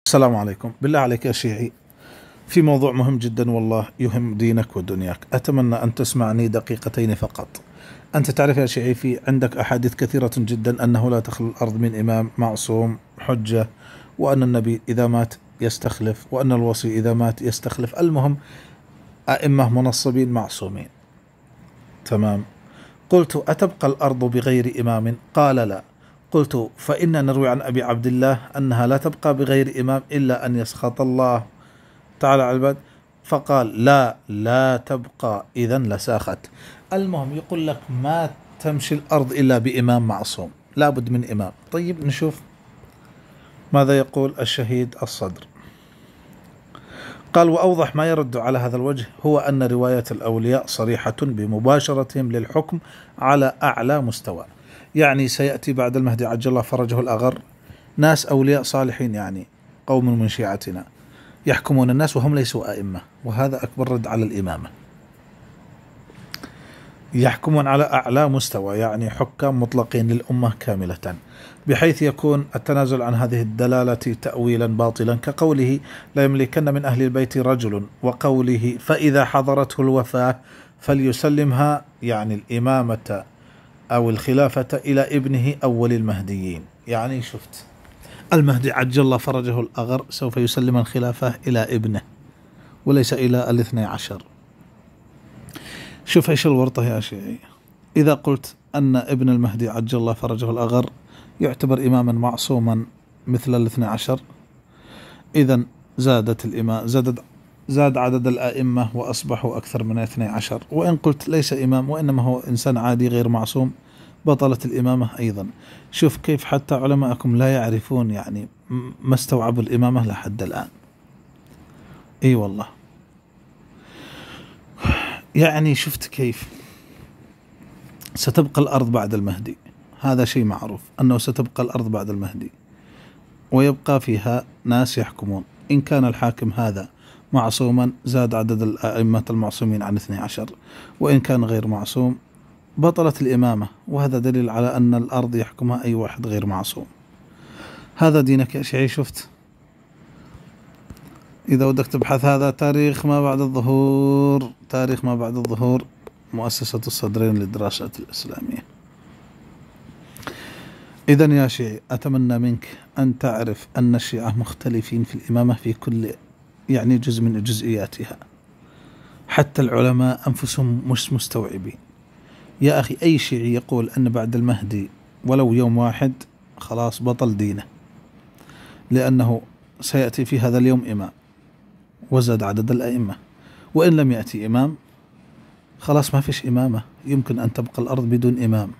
السلام عليكم. بالله عليك يا شيعي، في موضوع مهم جدا والله يهم دينك ودنياك. أتمنى أن تسمعني دقيقتين فقط. أنت تعرف يا شيعي، في عندك أحاديث كثيرة جدا أنه لا تخلو الأرض من إمام معصوم حجة، وأن النبي إذا مات يستخلف، وأن الوصي إذا مات يستخلف. المهم أئمة منصبين معصومين. تمام. قلت: أتبقى الأرض بغير إمام؟ قال: لا. قلت: فإن نروي عن أبي عبد الله أنها لا تبقى بغير إمام إلا أن يسخط الله تعالى على العباد. فقال: لا تبقى، إذن لساخت. المهم يقول لك ما تمشي الأرض إلا بإمام معصوم، لابد من إمام. طيب نشوف ماذا يقول الشهيد الصدر. قال: وأوضح ما يرد على هذا الوجه هو أن رواية الأولياء صريحة بمباشرتهم للحكم على أعلى مستوى. يعني سيأتي بعد المهدي عجل الله فرجه الأغر ناس أولياء صالحين، يعني قوم من شيعتنا يحكمون الناس وهم ليسوا أئمة، وهذا أكبر رد على الإمامة. يحكمون على أعلى مستوى، يعني حكام مطلقين للأمة كاملة، بحيث يكون التنازل عن هذه الدلالة تأويلا باطلا، كقوله: لا يملكن من أهل البيت رجل، وقوله: فإذا حضرته الوفاة فليسلمها، يعني الإمامة أو الخلافة، إلى ابنه أول المهديين. يعني شفت، المهدي عجل الله فرجه الأغر سوف يسلم الخلافة إلى ابنه وليس إلى 12. شوف إيش الورطة يا شيعي. إذا قلت أن ابن المهدي عجل الله فرجه الأغر يعتبر إماما معصوما مثل 12، إذن زادت الإمام، زاد عدد الأئمة وأصبحوا أكثر من 12. وإن قلت ليس إمام وإنما هو إنسان عادي غير معصوم، بطلت الإمامة أيضا. شوف كيف حتى علماءكم لا يعرفون، يعني ما استوعبوا الإمامة لحد الآن. إي والله. يعني شفت كيف ستبقى الأرض بعد المهدي، هذا شيء معروف أنه ستبقى الأرض بعد المهدي، ويبقى فيها ناس يحكمون. إن كان الحاكم هذا معصوما زاد عدد الأئمة المعصومين عن 12، وإن كان غير معصوم بطلت الإمامة، وهذا دليل على أن الأرض يحكمها أي واحد غير معصوم. هذا دينك يا شيعي. شفت، إذا ودك تبحث هذا تاريخ ما بعد الظهور، تاريخ ما بعد الظهور، مؤسسة الصدرين للدراسات الإسلامية. إذن يا شيعي، أتمنى منك أن تعرف أن الشيعة مختلفين في الإمامة في كل، يعني جزء من جزئياتها، حتى العلماء أنفسهم مش مستوعبين. يا أخي، أي شيعي يقول أن بعد المهدي ولو يوم واحد خلاص بطل دينه، لأنه سيأتي في هذا اليوم إمام وزاد عدد الأئمة، وإن لم يأتي إمام خلاص ما فيش إمامة. يمكن أن تبقى الأرض بدون إمام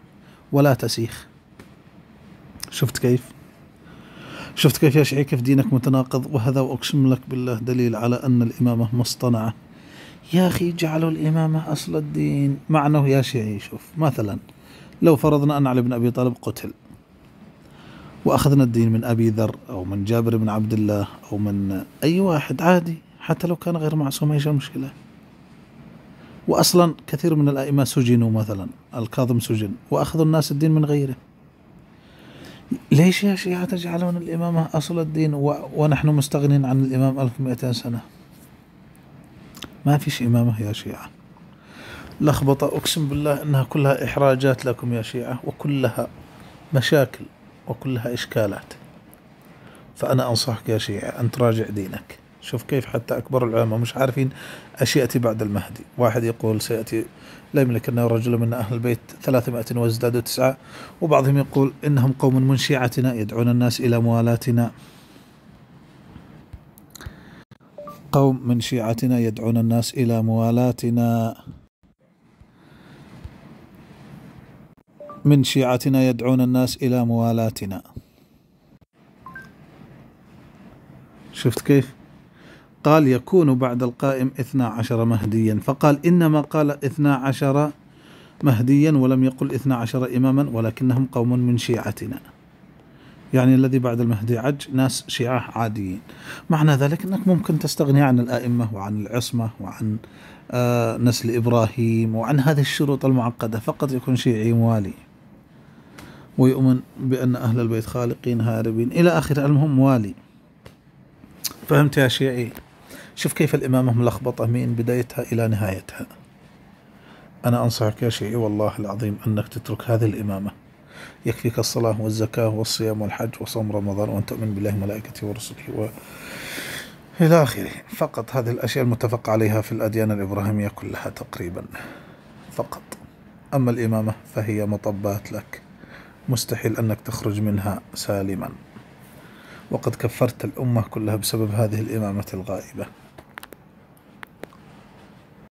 ولا تسيخ. شفت كيف؟ شفت كيف يا شيعي، كيف دينك متناقض؟ وهذا أقسم لك بالله دليل على أن الإمامة مصطنعة. يا أخي جعلوا الإمامة أصل الدين، مع أنه يا شيعي شوف، مثلا لو فرضنا أن علي بن أبي طالب قتل، وأخذنا الدين من أبي ذر أو من جابر بن عبد الله أو من أي واحد عادي، حتى لو كان غير معصوم، إيش المشكلة؟ وأصلا كثير من الأئمة سجنوا، مثلا الكاظم سجن وأخذوا الناس الدين من غيره. ليش يا شيعة تجعلون الإمامة أصل الدين ونحن مستغنين عن الإمام 1200 سنة؟ ما فيش إمامة يا شيعة. لخبطة أقسم بالله أنها كلها إحراجات لكم يا شيعة، وكلها مشاكل وكلها إشكالات. فأنا أنصحك يا شيعة أن تراجع دينك. شوف كيف حتى أكبر العلماء مش عارفين أش يأتي بعد المهدي. واحد يقول سيأتي لا يملكن رجل من أهل البيت 300 وازدادوا 9، وبعضهم يقول إنهم قوم من شيعتنا يدعون الناس إلى موالاتنا، قوم من شيعتنا يدعون الناس إلى موالاتنا، من شيعتنا يدعون الناس إلى موالاتنا. شفت كيف؟ قال: يكون بعد القائم 12 مهديا، فقال إنما قال 12 مهديا ولم يقل 12 إماما، ولكنهم قوم من شيعتنا، يعني الذي بعد المهدي ناس شيعة عاديين. معنى ذلك أنك ممكن تستغني عن الآئمة وعن العصمة وعن نسل إبراهيم وعن هذه الشروط المعقدة، فقط يكون شيعي موالي ويؤمن بأن أهل البيت خالقين هاربين إلى آخر، المهم موالي. فهمت يا شيعي؟ شوف كيف الإمامة ملخبطة من بدايتها إلى نهايتها. أنا أنصحك يا شيعي والله العظيم أنك تترك هذه الإمامة. يكفيك الصلاة والزكاة والصيام والحج وصوم رمضان وأن تؤمن بالله وملائكته ورسله إلى آخره. فقط هذه الأشياء المتفق عليها في الأديان الإبراهيمية كلها تقريبا فقط. أما الإمامة فهي مطبات لك، مستحيل أنك تخرج منها سالما، وقد كفرت الأمة كلها بسبب هذه الإمامة الغائبة.